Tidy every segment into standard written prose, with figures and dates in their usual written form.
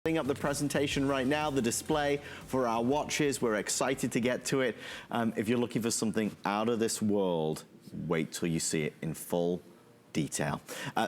Up the presentation right now, the display for our watches. We're excited to get to it. If you're looking for something out of this world, wait till you see it in full detail.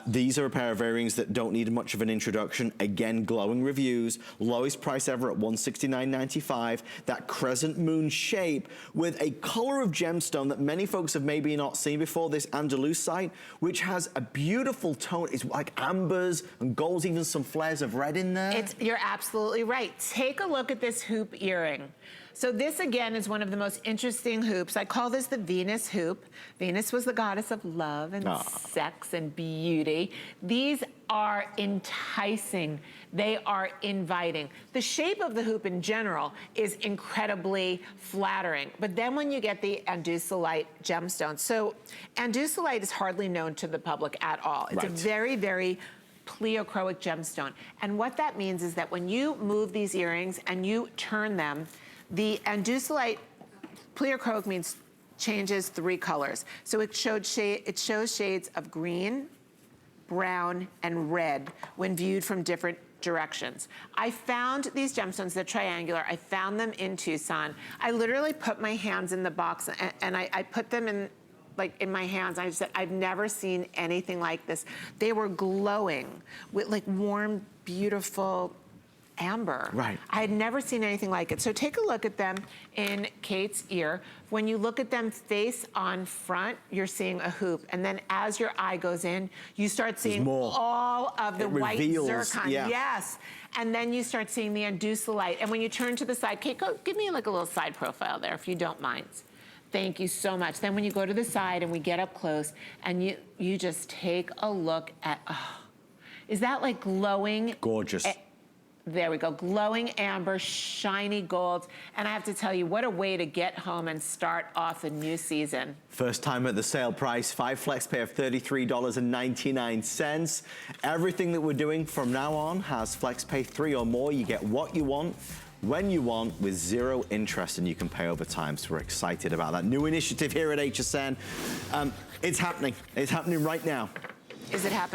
These are a pair of earrings that don't need much of an introduction. Again, glowing reviews, lowest price ever at $169.95. That crescent moon shape with a color of gemstone that many folks have maybe not seen before, this Andalusite, which has a beautiful tone. It's like ambers and golds, even some flares of red in there. You're absolutely right. Take a look at this hoop earring. So this, again, is one of the most interesting hoops. I call this the Venus hoop. Venus was the goddess of love and sex and beauty. These are enticing. They are inviting. The shape of the hoop in general is incredibly flattering. But then when you get the Andalusite gemstone, so Andalusite is hardly known to the public at all. It's a very, very pleochroic gemstone. And what that means is that when you move these earrings and you turn them, the Andalusite, pleochroic means changes 3 colors. So it shows shades of green, brown, and red when viewed from different directions. I found these gemstones, they're triangular. I found them in Tucson. I literally put my hands in the box and I put them in, like in my hands. I just said, I've never seen anything like this. They were glowing with like warm, beautiful amber. Right. I had never seen anything like it. So take a look at them in Kate's ear. When you look at them face on front, you're seeing a hoop. And then as your eye goes in, you start seeing all of the white zircon. Yeah. Yes. And then you start seeing the Andalusite. And when you turn to the side, Kate, give me like a little side profile there, if you don't mind. Thank you so much. Then when you go to the side and we get up close and you just take a look at, is that like glowing? Gorgeous. There we go, glowing amber, shiny gold. And I have to tell you, what a way to get home and start off the new season. First time at the sale price, 5 flex pay of $33.99. Everything that we're doing from now on has flex pay 3 or more. You get what you want, when you want, with 0 interest, and you can pay over time. So we're excited about that new initiative here at HSN. It's happening right now. Is it happening?